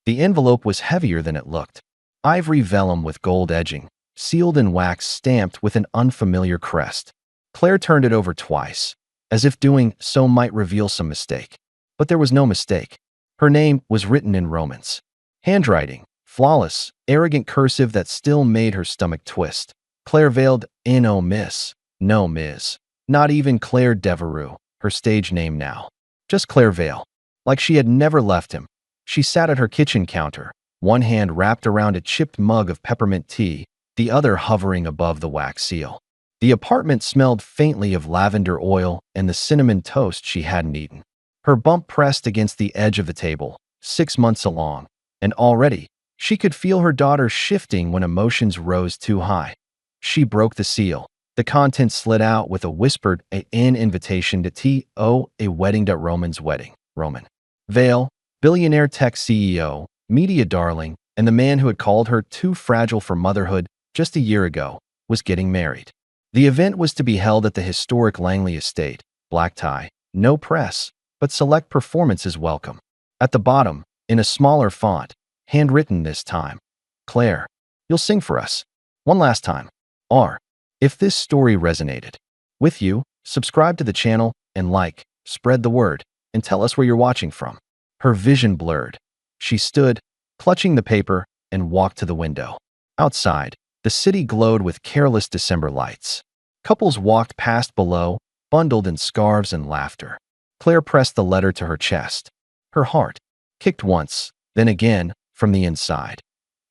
The envelope was heavier than it looked. Ivory vellum with gold edging, sealed in wax stamped with an unfamiliar crest. Claire turned it over twice, as if doing so might reveal some mistake. But there was no mistake. Her name was written in Romance. Handwriting, flawless, arrogant cursive that still made her stomach twist. Claire veiled, "No, miss. No, Ms. Not even Claire Devereux, her stage name now. Just Claire Vale." Like she had never left him. She sat at her kitchen counter, one hand wrapped around a chipped mug of peppermint tea, the other hovering above the wax seal. The apartment smelled faintly of lavender oil and the cinnamon toast she hadn't eaten. Her bump pressed against the edge of the table, 6 months along, and already she could feel her daughter shifting when emotions rose too high. She broke the seal. The contents slid out with a whispered an invitation to tea. Oh, a wedding at Roman's wedding. Roman Vale, billionaire tech CEO, media darling, and the man who had called her too fragile for motherhood just a year ago, was getting married. The event was to be held at the historic Langley estate. Black tie, no press, but select performances welcome. At the bottom, in a smaller font, handwritten this time, "Claire, you'll sing for us. One last time. R." If this story resonated with you, subscribe to the channel and spread the word, and tell us where you're watching from. Her vision blurred. She stood, clutching the paper, and walked to the window. Outside, the city glowed with careless December lights. Couples walked past below, bundled in scarves and laughter. Claire pressed the letter to her chest. Her heart kicked once, then again, from the inside.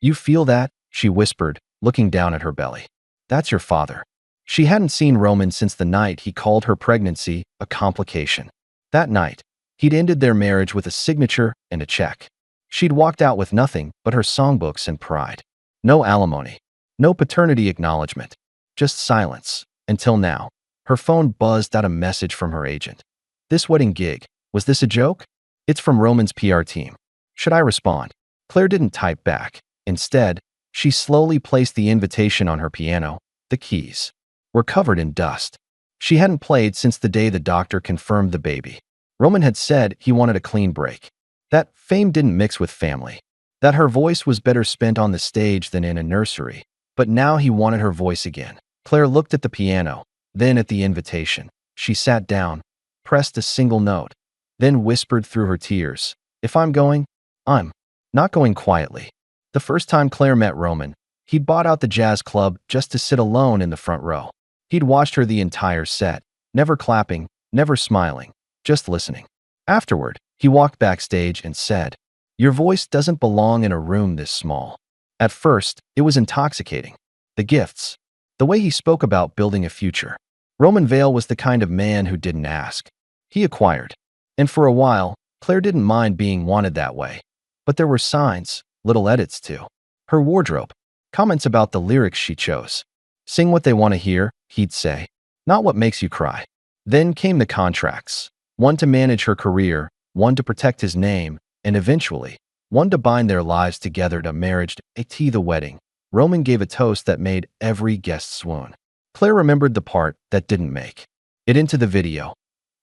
"You feel that?" she whispered, looking down at her belly. "That's your father." She hadn't seen Roman since the night he called her pregnancy a complication. That night, he'd ended their marriage with a signature and a check. She'd walked out with nothing but her songbooks and pride. No alimony, no paternity acknowledgement, just silence. Until now, her phone buzzed out a message from her agent. "This wedding gig, was this a joke? It's from Roman's PR team. Should I respond?" Claire didn't type back. Instead, she slowly placed the invitation on her piano. The keys were covered in dust. She hadn't played since the day the doctor confirmed the baby. Roman had said he wanted a clean break. That fame didn't mix with family. That her voice was better spent on the stage than in a nursery. But now he wanted her voice again. Claire looked at the piano, then at the invitation. She sat down, pressed a single note, then whispered through her tears, "If I'm going, I'm not going quietly." The first time Claire met Roman, he'd bought out the jazz club just to sit alone in the front row. He'd watched her the entire set, never clapping, never smiling, just listening. Afterward, he walked backstage and said, "Your voice doesn't belong in a room this small." At first, it was intoxicating. The gifts, the way he spoke about building a future. Roman Vale was the kind of man who didn't ask. He acquired. And for a while, Claire didn't mind being wanted that way. But there were signs, little edits too. Her wardrobe, comments about the lyrics she chose. "Sing what they want to hear," he'd say, "not what makes you cry." Then came the contracts. One to manage her career, one to protect his name, and eventually, one to bind their lives together to marriage. At the wedding, Roman gave a toast that made every guest swoon. Claire remembered the part that didn't make it into the video.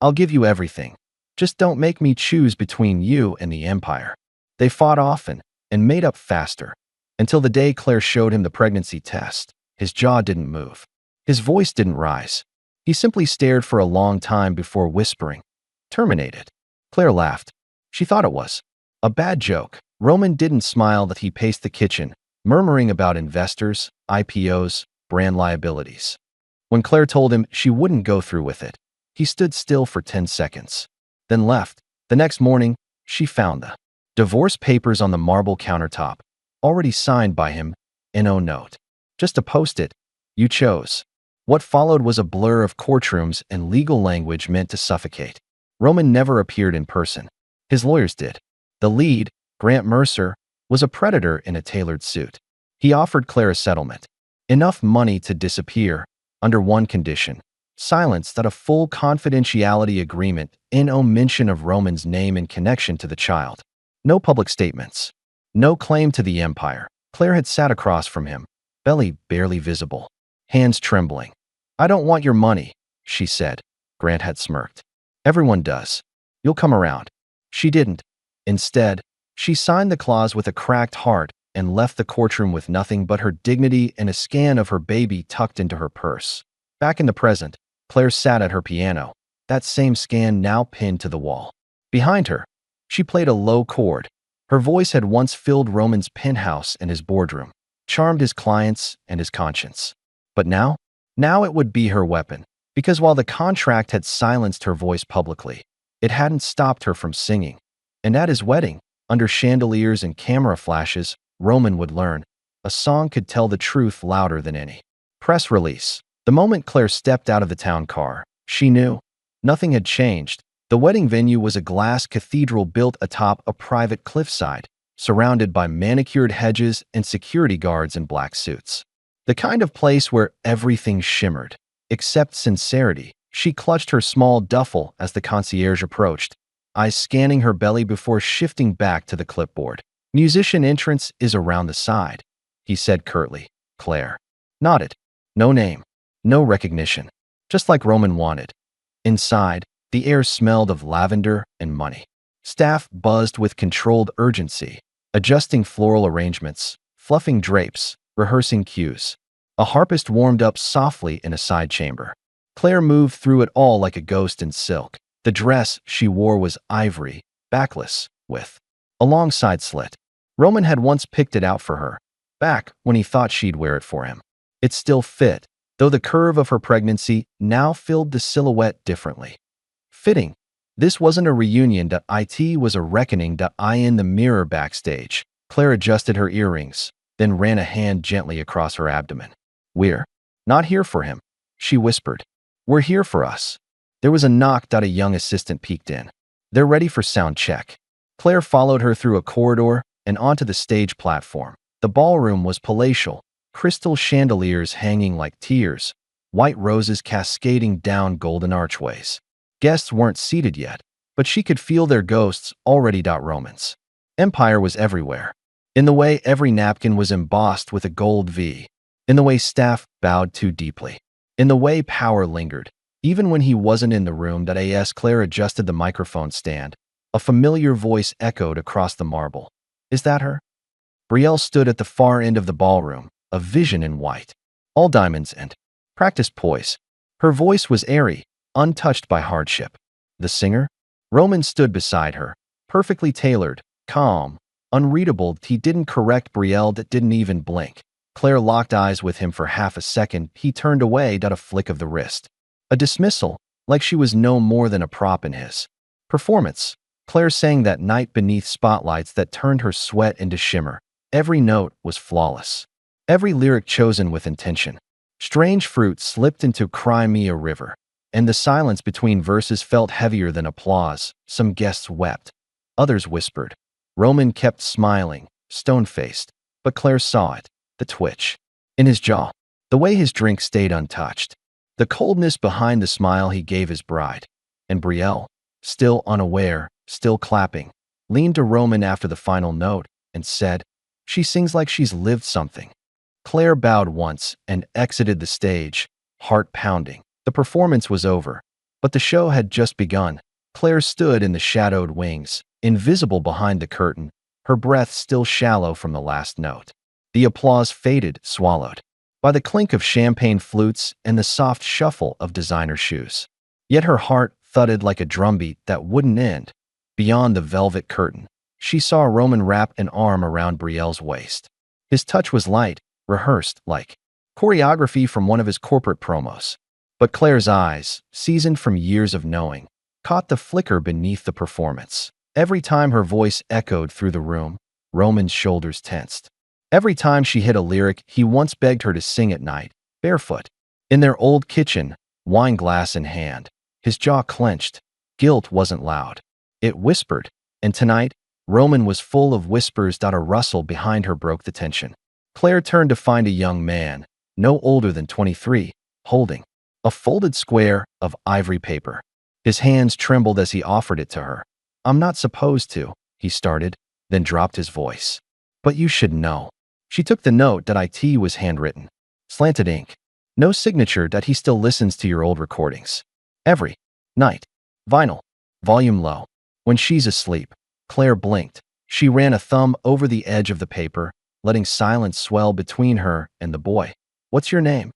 "I'll give you everything. Just don't make me choose between you and the empire." They fought often and made up faster, until the day Claire showed him the pregnancy test. His jaw didn't move. His voice didn't rise. He simply stared for a long time before whispering, "Terminated." Claire laughed. She thought it was a bad joke. Roman didn't smile that he paced the kitchen, murmuring about investors, IPOs, brand liabilities. When Claire told him she wouldn't go through with it, he stood still for 10 seconds, then left. The next morning, she found the divorce papers on the marble countertop, already signed by him. No note. Just a post-it. "You chose." What followed was a blur of courtrooms and legal language meant to suffocate. Roman never appeared in person. His lawyers did. The lead, Grant Mercer, was a predator in a tailored suit. He offered Claire a settlement. Enough money to disappear, under one condition: silence that a full confidentiality agreement, no mention of Roman's name in connection to the child. No public statements. No claim to the empire. Claire had sat across from him, belly barely visible, hands trembling. "I don't want your money," she said. Grant had smirked. "Everyone does. You'll come around." She didn't. Instead, She signed the clause with a cracked heart and left the courtroom with nothing but her dignity and a scan of her baby tucked into her purse. Back in the present, Claire sat at her piano, that same scan now pinned to the wall. Behind her, she played a low chord. Her voice had once filled Roman's penthouse and his boardroom, charmed his clients and his conscience. But now it would be her weapon, because while the contract had silenced her voice publicly, it hadn't stopped her from singing. And at his wedding, under chandeliers and camera flashes, Roman would learn, a song could tell the truth louder than any. Press release. The moment Claire stepped out of the town car, she knew. Nothing had changed. The wedding venue was a glass cathedral built atop a private cliffside, surrounded by manicured hedges and security guards in black suits. The kind of place where everything shimmered, except sincerity. She clutched her small duffel as the concierge approached, eyes scanning her belly before shifting back to the clipboard. Musician entrance is around the side, he said curtly. Claire nodded. No name, no recognition, just like Roman wanted. Inside, the air smelled of lavender and money. Staff buzzed with controlled urgency, adjusting floral arrangements, fluffing drapes, rehearsing cues. A harpist warmed up softly in a side chamber. Claire moved through it all like a ghost in silk. The dress she wore was ivory, backless, with a long side slit. Roman had once picked it out for her, back when he thought she'd wear it for him. It still fit, though the curve of her pregnancy now filled the silhouette differently. Fitting. This wasn't a reunion. It was a reckoning. In the mirror backstage, Claire adjusted her earrings, then ran a hand gently across her abdomen. We're not here for him, she whispered. We're here for us. There was a knock. A young assistant peeked in. They're ready for sound check. Claire followed her through a corridor and onto the stage platform. The ballroom was palatial, crystal chandeliers hanging like tears, white roses cascading down golden archways. Guests weren't seated yet, but she could feel their ghosts already. Roman's empire was everywhere. In the way every napkin was embossed with a gold V. In the way staff bowed too deeply. In the way power lingered, even when he wasn't in the room. Claire adjusted the microphone stand. A familiar voice echoed across the marble. Is that her? Brielle stood at the far end of the ballroom, a vision in white, all diamonds and practiced poise. Her voice was airy, untouched by hardship. The singer? Roman stood beside her, perfectly tailored, calm, unreadable. He didn't correct Brielle. Didn't even blink. Claire locked eyes with him for half a second. He turned away. A flick of the wrist. A dismissal, like she was no more than a prop in his performance. Claire sang that night beneath spotlights that turned her sweat into shimmer. Every note was flawless. Every lyric chosen with intention. Strange fruit slipped into Cry Me a River, and the silence between verses felt heavier than applause. Some guests wept. Others whispered. Roman kept smiling, stone-faced, but Claire saw it, the twitch in his jaw, the way his drink stayed untouched, the coldness behind the smile he gave his bride. And Brielle, still unaware, still clapping, leaned to Roman after the final note and said, "She sings like she's lived something." Claire bowed once and exited the stage, heart pounding. The performance was over, but the show had just begun. Claire stood in the shadowed wings, invisible behind the curtain, her breath still shallow from the last note. The applause faded, swallowed by the clink of champagne flutes and the soft shuffle of designer shoes. Yet her heart thudded like a drumbeat that wouldn't end. Beyond the velvet curtain, she saw Roman wrap an arm around Brielle's waist. His touch was light, rehearsed, like choreography from one of his corporate promos. But Claire's eyes, seasoned from years of knowing, caught the flicker beneath the performance. Every time her voice echoed through the room, Roman's shoulders tensed. Every time she hit a lyric he once begged her to sing at night, barefoot, in their old kitchen, wine glass in hand, his jaw clenched. Guilt wasn't loud. It whispered, and tonight, Roman was full of whispers. A rustle behind her broke the tension. Claire turned to find a young man, no older than 23, holding a folded square of ivory paper. His hands trembled as he offered it to her. "I'm not supposed to," he started, then dropped his voice. "But you should know." She took the note. It was handwritten. Slanted ink. No signature. He still listens to your old recordings. Every night. Vinyl. Volume low. When she's asleep. Claire blinked. She ran a thumb over the edge of the paper, letting silence swell between her and the boy. "What's your name?"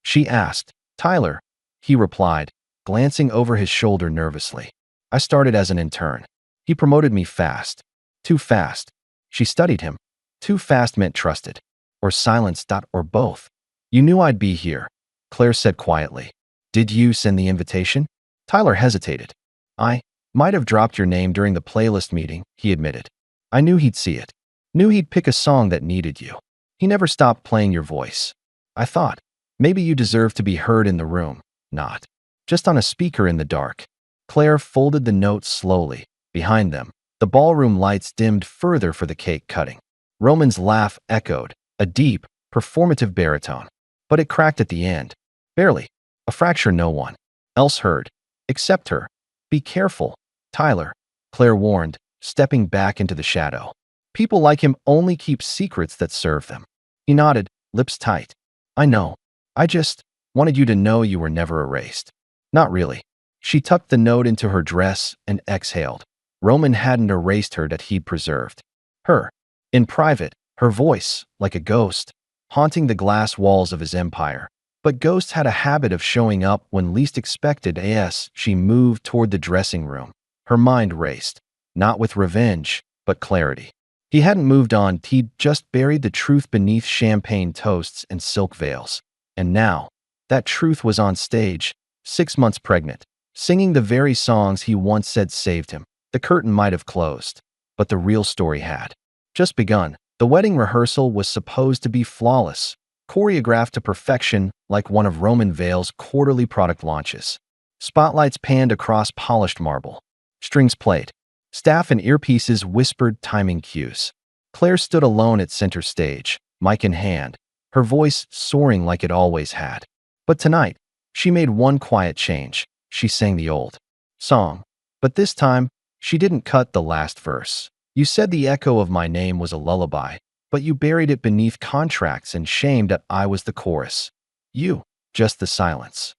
she asked. "Tyler," he replied, glancing over his shoulder nervously. "I started as an intern. He promoted me fast." Too fast. She studied him. Too fast meant trusted. Or silenced. Or both. "You knew I'd be here," Claire said quietly. "Did you send the invitation?" Tyler hesitated. "I might have dropped your name during the playlist meeting," he admitted. "I knew he'd see it. Knew he'd pick a song that needed you. He never stopped playing your voice. I thought, maybe you deserve to be heard in the room, not just on a speaker in the dark." Claire folded the notes slowly. Behind them, the ballroom lights dimmed further for the cake cutting. Roman's laugh echoed, a deep, performative baritone. But it cracked at the end. Barely. A fracture no one else heard. Except her. "Be careful, Tyler," Claire warned, stepping back into the shadow. "People like him only keep secrets that serve them." He nodded, lips tight. "I know. I just wanted you to know you were never erased." "Not really." She tucked the note into her dress and exhaled. Roman hadn't erased her, that he'd preserved her. In private, her voice, like a ghost, haunting the glass walls of his empire. But ghosts had a habit of showing up when least expected. As she moved toward the dressing room, her mind raced, not with revenge, but clarity. He hadn't moved on. He'd just buried the truth beneath champagne toasts and silk veils. And now, that truth was on stage, 6 months pregnant, singing the very songs he once said saved him. The curtain might have closed, but the real story had just begun. The wedding rehearsal was supposed to be flawless, choreographed to perfection like one of Roman Vale's quarterly product launches. Spotlights panned across polished marble. Strings played. Staff and earpieces whispered timing cues. Claire stood alone at center stage, mic in hand, her voice soaring like it always had. But tonight, she made one quiet change. She sang the old song. But this time, she didn't cut the last verse. "You said the echo of my name was a lullaby, but you buried it beneath contracts and shamed that I was the chorus. You, just the silence."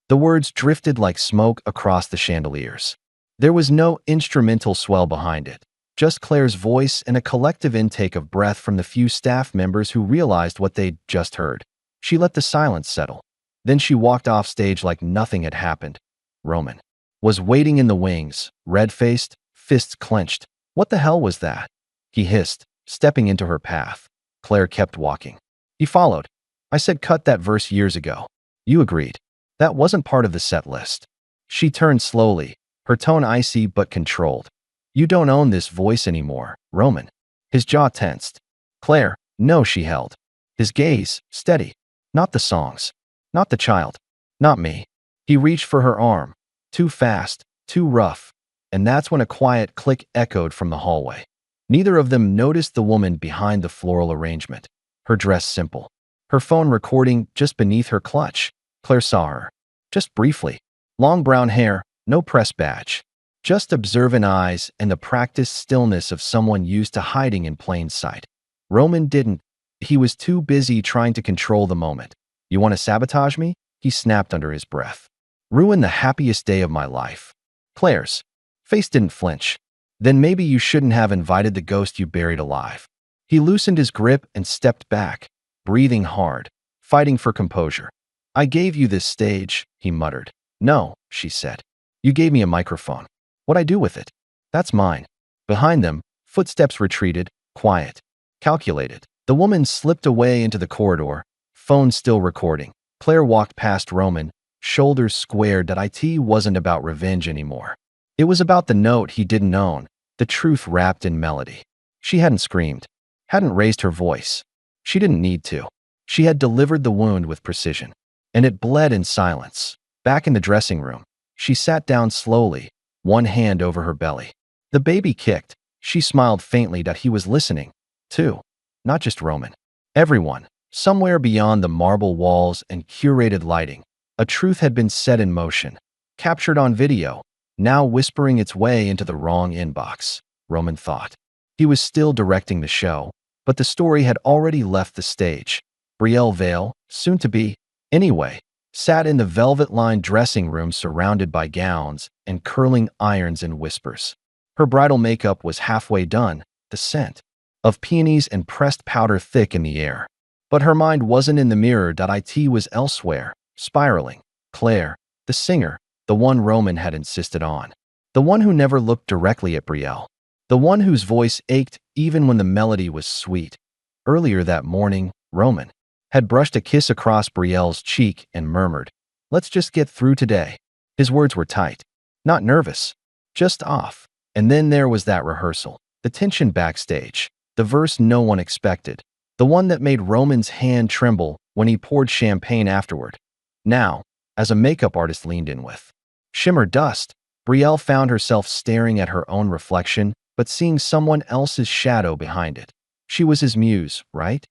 The words drifted like smoke across the chandeliers. There was no instrumental swell behind it, just Claire's voice and a collective intake of breath from the few staff members who realized what they'd just heard. She let the silence settle. Then she walked off stage like nothing had happened. Roman was waiting in the wings, red-faced, fists clenched. "What the hell was that?" he hissed, stepping into her path. Claire kept walking. He followed. "I said cut that verse years ago. You agreed. That wasn't part of the set list." She turned slowly, her tone icy but controlled. "You don't own this voice anymore, Roman." His jaw tensed. "Claire, no," she held. His gaze, steady. "Not the songs. Not the child. Not me." He reached for her arm. Too fast, too rough. And that's when a quiet click echoed from the hallway. Neither of them noticed the woman behind the floral arrangement. Her dress simple. Her phone recording just beneath her clutch. Claire saw her. Just briefly. Long brown hair, no press badge. Just observant eyes and the practiced stillness of someone used to hiding in plain sight. Roman didn't. He was too busy trying to control the moment. "You want to sabotage me?" he snapped under his breath. "Ruin the happiest day of my life." Claire's face didn't flinch. "Then maybe you shouldn't have invited the ghost you buried alive." He loosened his grip and stepped back, breathing hard, fighting for composure. "I gave you this stage," he muttered. "No," she said. "You gave me a microphone. What'd I do with it? That's mine." Behind them, footsteps retreated, quiet, calculated. The woman slipped away into the corridor, phone still recording. Claire walked past Roman, shoulders squared. That it wasn't about revenge anymore. It was about the note he didn't own, the truth wrapped in melody. She hadn't screamed, hadn't raised her voice. She didn't need to. She had delivered the wound with precision, and it bled in silence. Back in the dressing room, she sat down slowly, one hand over her belly. The baby kicked. She smiled faintly that he was listening, too. Not just Roman. Everyone. Somewhere beyond the marble walls and curated lighting, a truth had been set in motion, captured on video, now whispering its way into the wrong inbox, Roman thought. He was still directing the show, but the story had already left the stage. Brielle Vale, soon to be, anyway, sat in the velvet-lined dressing room surrounded by gowns and curling irons and whispers. Her bridal makeup was halfway done, the scent of peonies and pressed powder thick in the air. But her mind wasn't in the mirror. It was elsewhere, spiraling. Claire, the singer, the one Roman had insisted on. The one who never looked directly at Brielle. The one whose voice ached even when the melody was sweet. Earlier that morning, Roman had brushed a kiss across Brielle's cheek and murmured, "Let's just get through today." His words were tight, not nervous, just off. And then there was that rehearsal, the tension backstage, the verse no one expected, the one that made Roman's hand tremble when he poured champagne afterward. Now, as a makeup artist leaned in with shimmer dust, Brielle found herself staring at her own reflection, but seeing someone else's shadow behind it. She was his muse, right?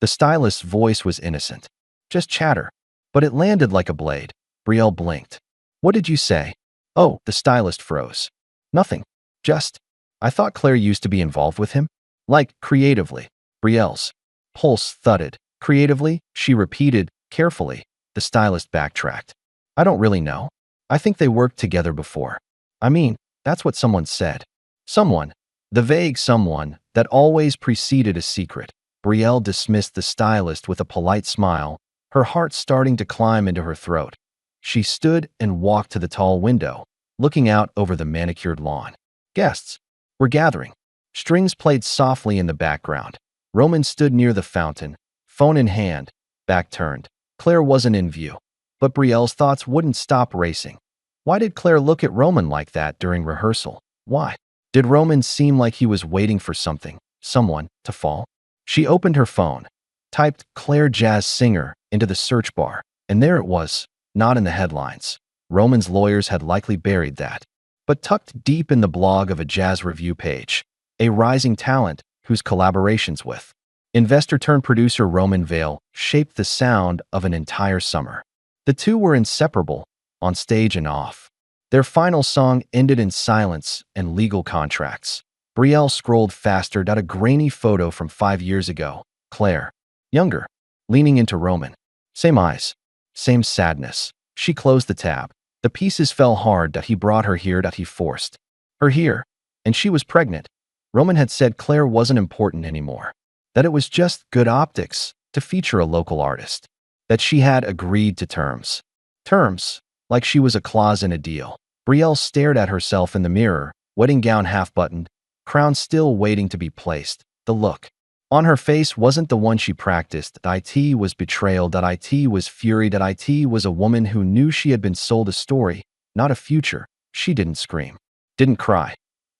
The stylist's voice was innocent. Just chatter. But it landed like a blade. Brielle blinked. "What did you say?" "Oh," the stylist froze. "Nothing. Just, I thought Claire used to be involved with him. Like, creatively." Brielle's pulse thudded. "Creatively?" she repeated, carefully. The stylist backtracked. "I don't really know. I think they worked together before. I mean, that's what someone said." Someone. The vague someone that always preceded a secret. Brielle dismissed the stylist with a polite smile, her heart starting to climb into her throat. She stood and walked to the tall window, looking out over the manicured lawn. Guests were gathering. Strings played softly in the background. Roman stood near the fountain, phone in hand, back turned. Claire wasn't in view, but Brielle's thoughts wouldn't stop racing. Why did Claire look at Roman like that during rehearsal? Why? Did Roman seem like he was waiting for something, someone, to fall? She opened her phone, typed "Claire Jazz Singer" into the search bar, and there it was, not in the headlines. Roman's lawyers had likely buried that. But tucked deep in the blog of a jazz review page, a rising talent whose collaborations with investor-turned-producer Roman Vale shaped the sound of an entire summer. The two were inseparable, on stage and off. Their final song ended in silence and legal contracts. Brielle scrolled faster at a grainy photo from 5 years ago. Claire, younger, leaning into Roman. Same eyes, same sadness. She closed the tab. The pieces fell hard that he brought her here, that he forced her here, and she was pregnant. Roman had said Claire wasn't important anymore, that it was just good optics to feature a local artist, that she had agreed to terms. Terms, like she was a clause in a deal. Brielle stared at herself in the mirror, wedding gown half-buttoned, crown still waiting to be placed. The look on her face wasn't the one she practiced. It was betrayal. It was fury. It was a woman who knew she had been sold a story, not a future. She didn't scream, didn't cry.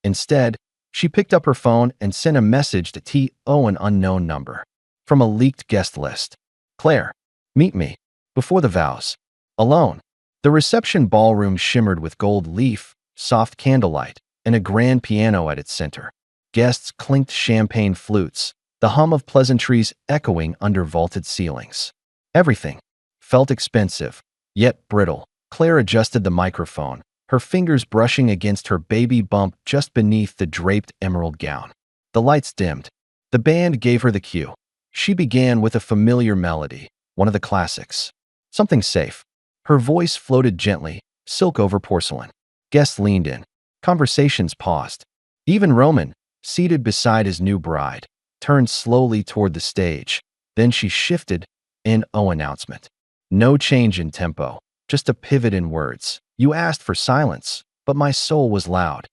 Instead, she picked up her phone and sent a message to an unknown number. From a leaked guest list. "Claire, meet me. Before the vows. Alone." The reception ballroom shimmered with gold leaf, soft candlelight, and a grand piano at its center. Guests clinked champagne flutes, the hum of pleasantries echoing under vaulted ceilings. Everything felt expensive, yet brittle. Claire adjusted the microphone, her fingers brushing against her baby bump just beneath the draped emerald gown. The lights dimmed. The band gave her the cue. She began with a familiar melody, one of the classics. Something safe. Her voice floated gently, silk over porcelain. Guests leaned in. Conversations paused. Even Roman, seated beside his new bride, turned slowly toward the stage. Then she shifted, announcement. No change in tempo, just a pivot in words. "You asked for silence, but my soul was loud.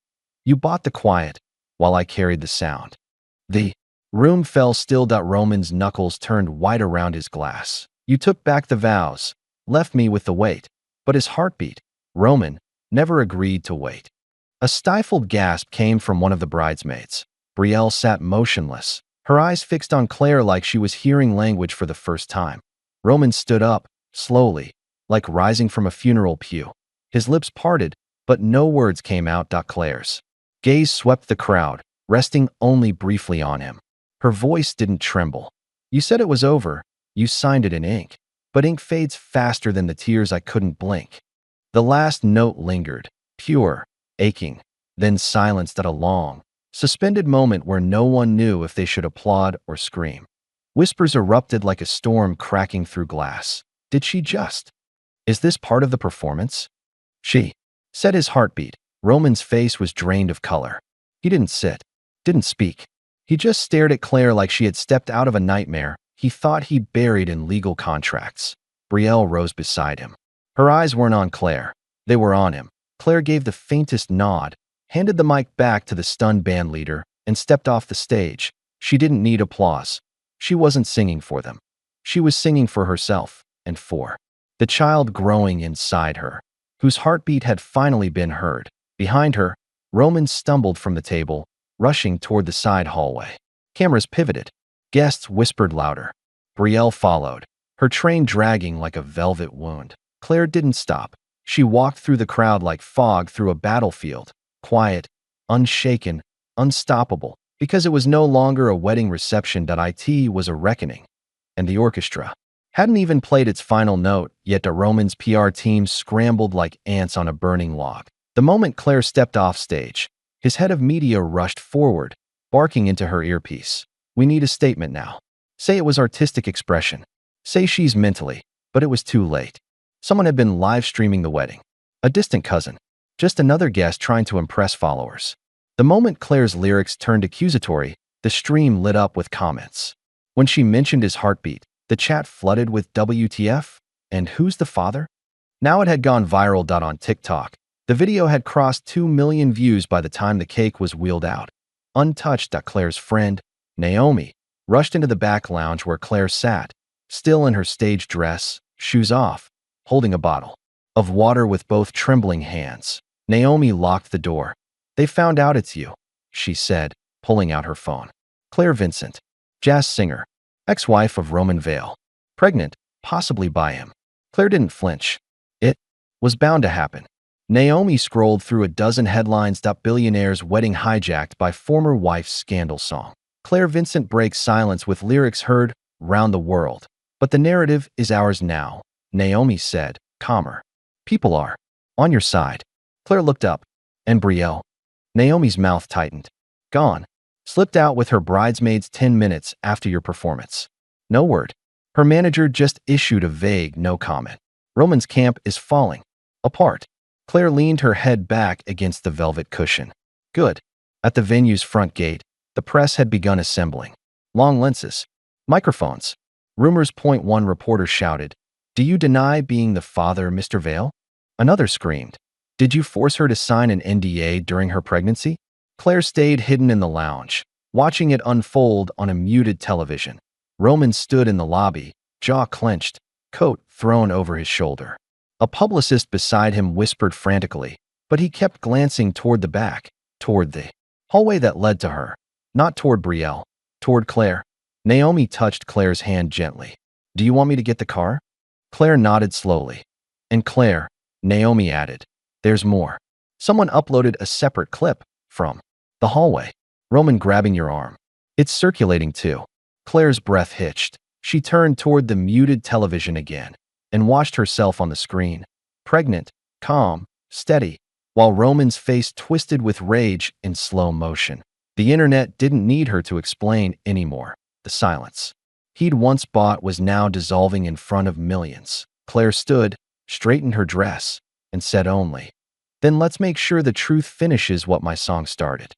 You bought the quiet, while I carried the sound." The room fell still. Roman's knuckles turned white around his glass. "You took back the vows, left me with the weight." But his heartbeat, Roman, never agreed to wait. A stifled gasp came from one of the bridesmaids. Brielle sat motionless, her eyes fixed on Claire like she was hearing language for the first time. Roman stood up, slowly, like rising from a funeral pew. His lips parted, but no words came out. Claire's gaze swept the crowd, resting only briefly on him. Her voice didn't tremble. "You said it was over. You signed it in ink. But ink fades faster than the tears. I couldn't blink." The last note lingered, pure, aching, then silenced at a long, suspended moment where no one knew if they should applaud or scream. Whispers erupted like a storm cracking through glass. Did she just? Is this part of the performance? She said, his heartbeat. Roman's face was drained of color. He didn't sit, didn't speak. He just stared at Claire like she had stepped out of a nightmare he thought he buried in legal contracts. Brielle rose beside him. Her eyes weren't on Claire. They were on him. Claire gave the faintest nod, handed the mic back to the stunned band leader, and stepped off the stage. She didn't need applause. She wasn't singing for them. She was singing for herself and for the child growing inside her, whose heartbeat had finally been heard. Behind her, Roman stumbled from the table, rushing toward the side hallway. Cameras pivoted. Guests whispered louder. Brielle followed, her train dragging like a velvet wound. Claire didn't stop. She walked through the crowd like fog through a battlefield, quiet, unshaken, unstoppable, because it was no longer a wedding reception. It was a reckoning. And the orchestra hadn't even played its final note, yet the Roman's PR team scrambled like ants on a burning log. The moment Claire stepped off stage, his head of media rushed forward, barking into her earpiece. We need a statement now. Say it was artistic expression. Say she's mentally, but it was too late. Someone had been live streaming the wedding. A distant cousin. Just another guest trying to impress followers. The moment Claire's lyrics turned accusatory, the stream lit up with comments. When she mentioned his heartbeat, the chat flooded with WTF? And who's the father? Now it had gone viral. On TikTok, the video had crossed 2 million views by the time the cake was wheeled out. Untouched. Claire's friend, Naomi, rushed into the back lounge where Claire sat, still in her stage dress, shoes off, holding a bottle of water with both trembling hands. Naomi locked the door. They found out it's you, she said, pulling out her phone. Claire Vincent, jazz singer, ex-wife of Roman Vale, pregnant, possibly by him. Claire didn't flinch. It was bound to happen. Naomi scrolled through a dozen headlines. Billionaire's wedding hijacked by former wife's scandal song. Claire Vincent breaks silence with lyrics heard round the world. But the narrative is ours now, Naomi said, calmer. People are on your side. Claire looked up. And Brielle? Naomi's mouth tightened. Gone. Slipped out with her bridesmaids 10 minutes after your performance. No word. Her manager just issued a vague no comment. Roman's camp is falling apart. Claire leaned her head back against the velvet cushion. Good. At the venue's front gate, the press had begun assembling. Long lenses. Microphones. Rumors. One reporter shouted, Do you deny being the father, Mr. Vale? Another screamed, Did you force her to sign an NDA during her pregnancy? Claire stayed hidden in the lounge, watching it unfold on a muted television. Roman stood in the lobby, jaw clenched, coat thrown over his shoulder. A publicist beside him whispered frantically, but he kept glancing toward the back, toward the hallway that led to her, not toward Brielle, toward Claire. Naomi touched Claire's hand gently. Do you want me to get the car? Claire nodded slowly. And Claire, Naomi added, there's more. Someone uploaded a separate clip from the hallway. Roman grabbing your arm. It's circulating too. Claire's breath hitched. She turned toward the muted television again and watched herself on the screen, pregnant, calm, steady, while Roman's face twisted with rage in slow motion. The internet didn't need her to explain anymore. The silence he'd once bought was now dissolving in front of millions. Claire stood, straightened her dress, and said only, Then let's make sure the truth finishes what my song started.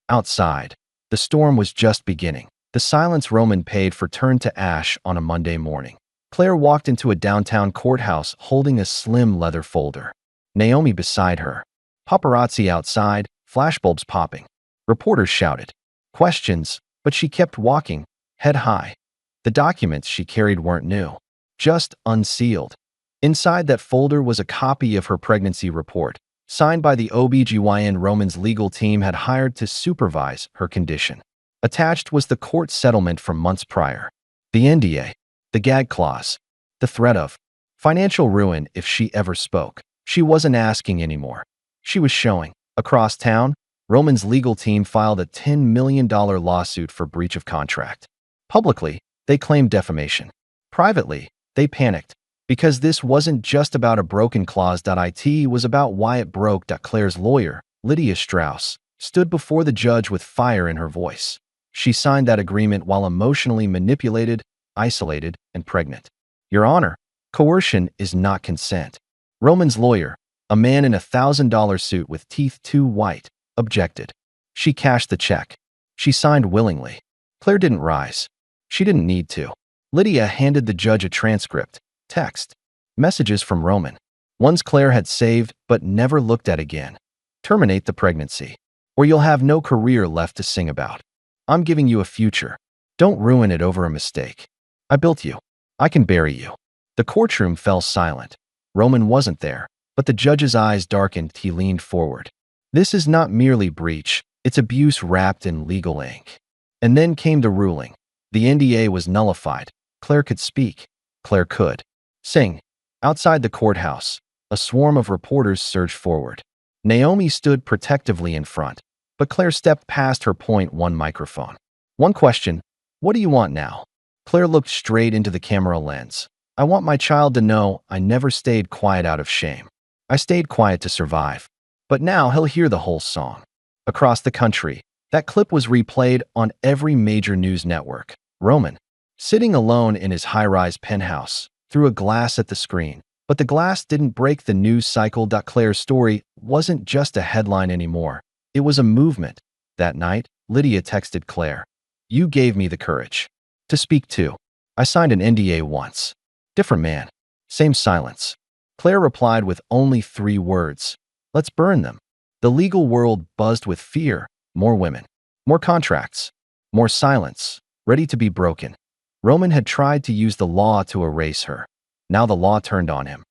Outside, the storm was just beginning. The silence Roman paid for turned to ash on a Monday morning. Claire walked into a downtown courthouse holding a slim leather folder. Naomi beside her. Paparazzi outside, flashbulbs popping. Reporters shouted questions, but she kept walking, head high. The documents she carried weren't new, just unsealed. Inside that folder was a copy of her pregnancy report, signed by the OBGYN Roman's legal team had hired to supervise her condition. Attached was the court settlement from months prior, the NDA, the gag clause, the threat of financial ruin if she ever spoke. She wasn't asking anymore. She was showing. Across town, Roman's legal team filed a $10 million lawsuit for breach of contract. Publicly, they claimed defamation. Privately, they panicked, because this wasn't just about a broken clause. It was about why it broke. Claire's lawyer, Lydia Strauss, stood before the judge with fire in her voice. She signed that agreement while emotionally manipulated, isolated, and pregnant. Your Honor, coercion is not consent. Roman's lawyer, a man in a $1,000 suit with teeth too white, objected. She cashed the check. She signed willingly. Claire didn't rise. She didn't need to. Lydia handed the judge a transcript. Text. Messages from Roman. Ones Claire had saved but never looked at again. Terminate the pregnancy, or you'll have no career left to sing about. I'm giving you a future. Don't ruin it over a mistake. I built you. I can bury you. The courtroom fell silent. Roman wasn't there, but the judge's eyes darkened. He leaned forward. This is not merely breach, it's abuse wrapped in legal ink. And then came the ruling. The NDA was nullified. Claire could speak. Claire could sing. Outside the courthouse, a swarm of reporters surged forward. Naomi stood protectively in front, but Claire stepped past her .1 microphone. One question, what do you want now? Claire looked straight into the camera lens. I want my child to know I never stayed quiet out of shame. I stayed quiet to survive. But now he'll hear the whole song. Across the country, that clip was replayed on every major news network. Roman, sitting alone in his high-rise penthouse, threw a glass at the screen. But the glass didn't break the news cycle. Claire's story wasn't just a headline anymore. It was a movement. That night, Lydia texted Claire. You gave me the courage to speak too. I signed an NDA once. Different man. Same silence. Claire replied with only 3 words. Let's burn them. The legal world buzzed with fear. More women. More contracts. More silence. Ready to be broken. Roman had tried to use the law to erase her. Now the law turned on him.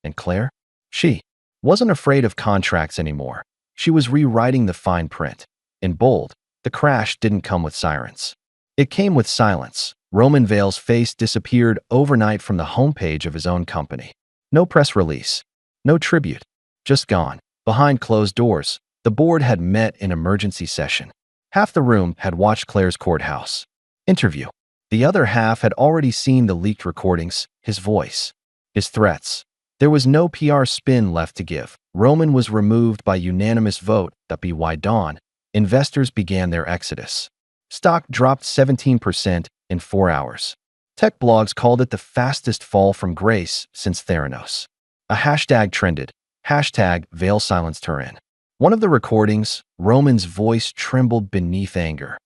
And Claire? She wasn't afraid of contracts anymore. She was rewriting the fine print. In bold, the crash didn't come with sirens. It came with silence. Roman Vale's face disappeared overnight from the homepage of his own company. No press release. No tribute. Just gone. Behind closed doors, the board had met in emergency session. Half the room had watched Claire's courthouse interview. The other half had already seen the leaked recordings, his voice, his threats. There was no PR spin left to give. Roman was removed by unanimous vote. By dawn, investors began their exodus. Stock dropped 17% in 4 hours. Tech blogs called it the fastest fall from grace since Theranos. A hashtag trended. Hashtag Vale silenced her in. One of the recordings, Roman's voice trembled beneath anger.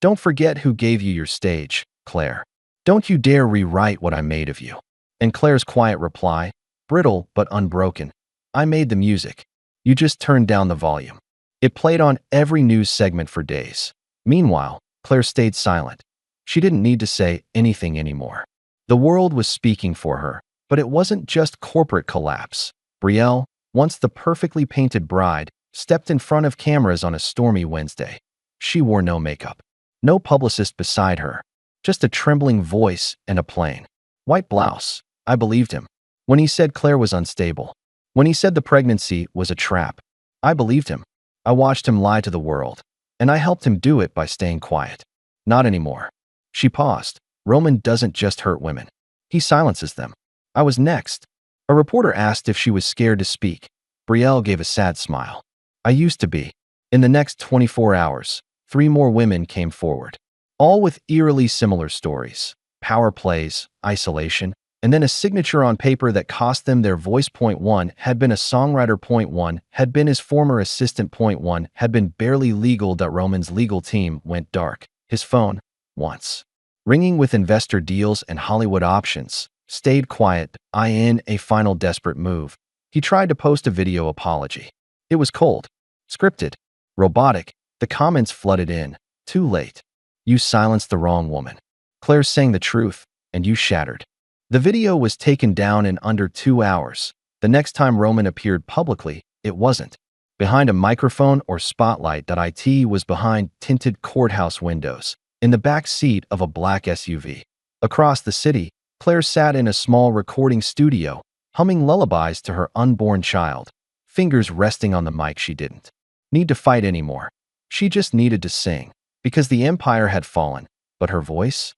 Don't forget who gave you your stage, Claire. Don't you dare rewrite what I made of you. And Claire's quiet reply, brittle but unbroken. I made the music. You just turned down the volume. It played on every news segment for days. Meanwhile, Claire stayed silent. She didn't need to say anything anymore. The world was speaking for her, but it wasn't just corporate collapse. Brielle, once the perfectly painted bride, stepped in front of cameras on a stormy Wednesday. She wore no makeup. No publicist beside her. Just a trembling voice and a plain white blouse. I believed him. When he said Claire was unstable. When he said the pregnancy was a trap. I believed him. I watched him lie to the world. And I helped him do it by staying quiet. Not anymore. She paused. Roman doesn't just hurt women. He silences them. I was next. A reporter asked if she was scared to speak. Brielle gave a sad smile. I used to be. In the next 24 hours, 3 more women came forward. All with eerily similar stories. Power plays, isolation, and then a signature on paper that cost them their voice. .1 had been a songwriter. .1 had been his former assistant. .1 had been barely legal. Roman's legal team went dark. His phone, once ringing with investor deals and Hollywood options, stayed quiet. In a final desperate move, he tried to post a video apology. It was cold, scripted, robotic. The comments flooded in. Too late. You silenced the wrong woman. Claire sang the truth, and you shattered. The video was taken down in under 2 hours. The next time Roman appeared publicly, it wasn't behind a microphone or spotlight. It was behind tinted courthouse windows, in the back seat of a black SUV. Across the city, Claire sat in a small recording studio, humming lullabies to her unborn child, fingers resting on the mic. She didn't need to fight anymore. She just needed to sing, because the empire had fallen. But her voice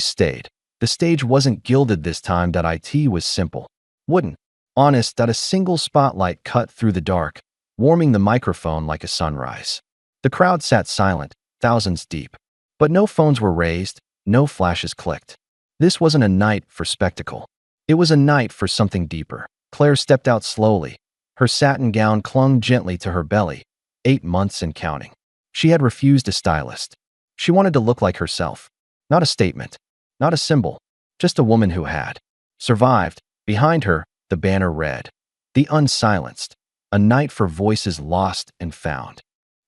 stayed. The stage wasn't gilded this time. It was simple, wooden, honest. A single spotlight cut through the dark, warming the microphone like a sunrise. The crowd sat silent, thousands deep. But no phones were raised, no flashes clicked. This wasn't a night for spectacle. It was a night for something deeper. Claire stepped out slowly. Her satin gown clung gently to her belly. 8 months and counting. She had refused a stylist. She wanted to look like herself. Not a statement. Not a symbol. Just a woman who had survived. Behind her, the banner read, "The Unsilenced, a night for voices lost and found."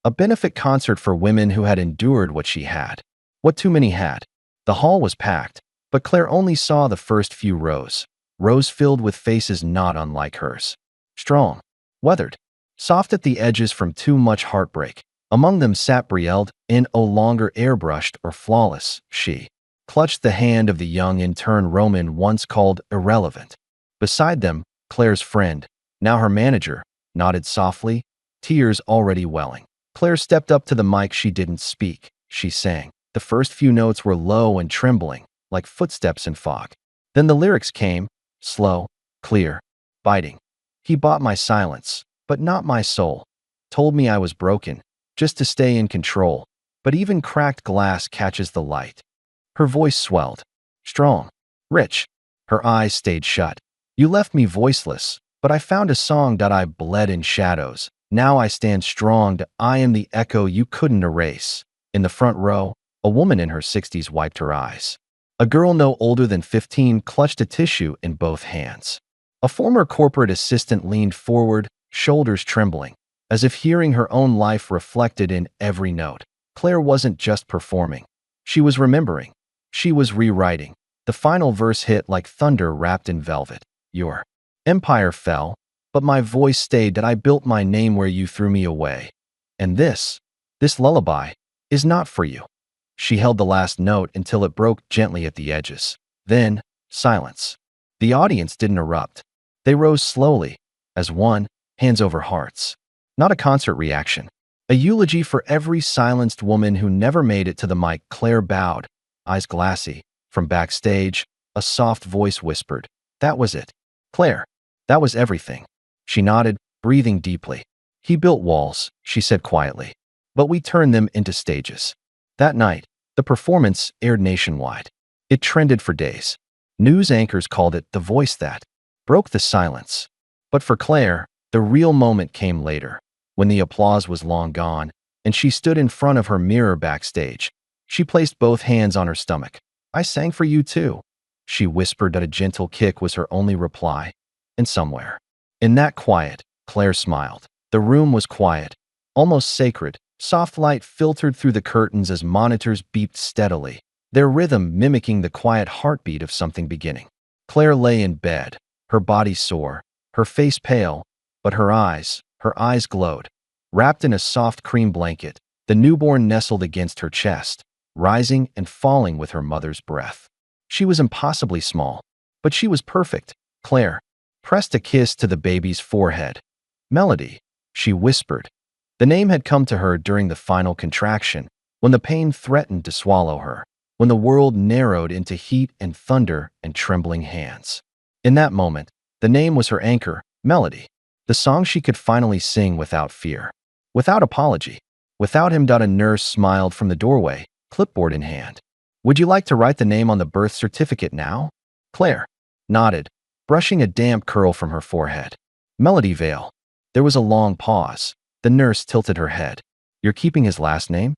A benefit concert for women who had endured what she had. What too many had. The hall was packed, but Claire only saw the first few rows. Rows filled with faces not unlike hers. Strong. Weathered. Soft at the edges from too much heartbreak. Among them sat Brielle, in no longer airbrushed or flawless. She clutched the hand of the young intern Roman once called irrelevant. Beside them, Claire's friend, now her manager, nodded softly, tears already welling. Claire stepped up to the mic. She didn't speak. She sang. The first few notes were low and trembling, like footsteps in fog. Then the lyrics came, slow, clear, biting. He bought my silence, but not my soul. Told me I was broken, just to stay in control. But even cracked glass catches the light. Her voice swelled. Strong. Rich. Her eyes stayed shut. You left me voiceless, but I found a song that I bled in shadows. Now I stand strong. I am the echo you couldn't erase. In the front row, a woman in her 60s wiped her eyes. A girl no older than 15 clutched a tissue in both hands. A former corporate assistant leaned forward, shoulders trembling, as if hearing her own life reflected in every note. Claire wasn't just performing. She was remembering. She was rewriting. The final verse hit like thunder wrapped in velvet. Your empire fell, but my voice stayed. That I built my name where you threw me away. And this lullaby, is not for you. She held the last note until it broke gently at the edges. Then, silence. The audience didn't erupt. They rose slowly, as one, hands over hearts. Not a concert reaction. A eulogy for every silenced woman who never made it to the mic. Claire bowed, eyes glassy. From backstage, a soft voice whispered, "That was it. Claire, that was everything." She nodded, breathing deeply. "He built walls," she said quietly, "but we turned them into stages." That night, the performance aired nationwide. It trended for days. News anchors called it the voice that broke the silence. But for Claire, the real moment came later, when the applause was long gone, and she stood in front of her mirror backstage. She placed both hands on her stomach. "I sang for you too," she whispered. That a gentle kick was her only reply. And somewhere, in that quiet, Claire smiled. The room was quiet, almost sacred. Soft light filtered through the curtains as monitors beeped steadily, their rhythm mimicking the quiet heartbeat of something beginning. Claire lay in bed, her body sore, her face pale, but her eyes glowed. Wrapped in a soft cream blanket, the newborn nestled against her chest, rising and falling with her mother's breath. She was impossibly small, but she was perfect. Claire pressed a kiss to the baby's forehead. "Melody," she whispered. The name had come to her during the final contraction, when the pain threatened to swallow her, when the world narrowed into heat and thunder and trembling hands. In that moment, the name was her anchor, Melody, the song she could finally sing without fear, without apology, without him. A nurse smiled from the doorway, clipboard in hand. "Would you like to write the name on the birth certificate now?" Claire nodded, brushing a damp curl from her forehead. "Melody Vale." There was a long pause. The nurse tilted her head. "You're keeping his last name?"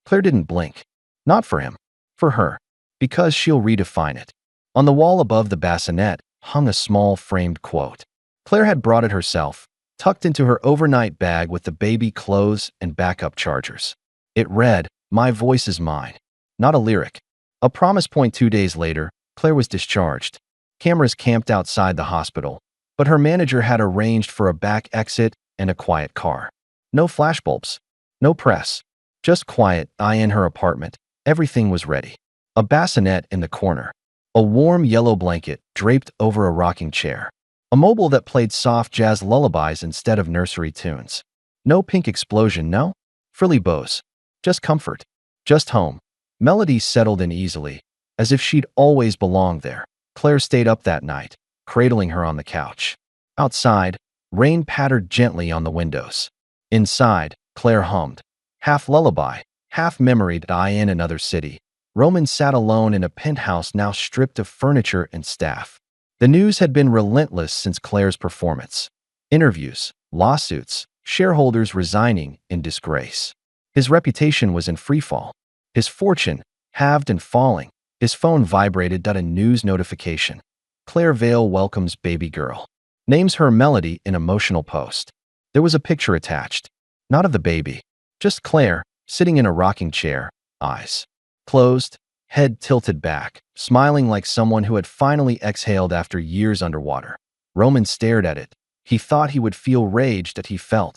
Claire didn't blink. Not for him. For her. Because she'll redefine it. On the wall above the bassinet hung a small framed quote. Claire had brought it herself, tucked into her overnight bag with the baby clothes and backup chargers. It read, "My voice is mine." Not a lyric. A promise point. 2 days later, Claire was discharged. Cameras camped outside the hospital, but her manager had arranged for a back exit and a quiet car. No flashbulbs. No press. Just quiet. In her apartment. Everything was ready. A bassinet in the corner. A warm yellow blanket draped over a rocking chair. A mobile that played soft jazz lullabies instead of nursery tunes. No pink explosion, no frilly bows. Just comfort. Just home. Melody settled in easily, as if she'd always belonged there. Claire stayed up that night, cradling her on the couch. Outside, rain pattered gently on the windows. Inside, Claire hummed, half lullaby, half memory. In another city, Roman sat alone in a penthouse now stripped of furniture and staff. The news had been relentless since Claire's performance. Interviews, lawsuits, shareholders resigning in disgrace. His reputation was in freefall. His fortune, halved and falling. His phone vibrated. A news notification. Claire Vale welcomes baby girl. Names her Melody in emotional post. There was a picture attached. Not of the baby. Just Claire, sitting in a rocking chair, eyes closed, head tilted back, smiling like someone who had finally exhaled after years underwater. Roman stared at it. He thought he would feel rage that he felt.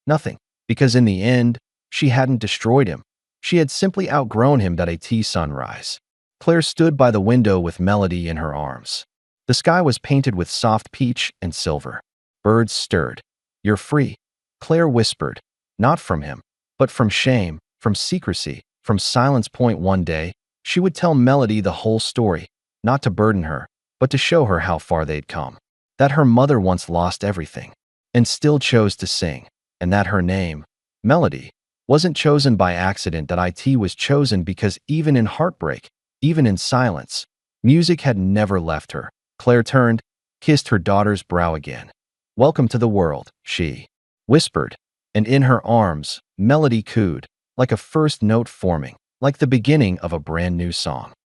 Nothing, because in the end, she hadn't destroyed him. She had simply outgrown him. Sunrise. Claire stood by the window with Melody in her arms. The sky was painted with soft peach and silver. Birds stirred. You're free, Claire whispered, not from him, but from shame, from secrecy, from silence. One day, she would tell Melody the whole story, not to burden her, but to show her how far they'd come. That her mother once lost everything, and still chose to sing, and that her name, Melody, wasn't chosen by accident. It was chosen because even in heartbreak, even in silence, music had never left her. Claire turned, kissed her daughter's brow again. Welcome to the world, she whispered, and in her arms, Melody cooed, like a first note forming, like the beginning of a brand new song.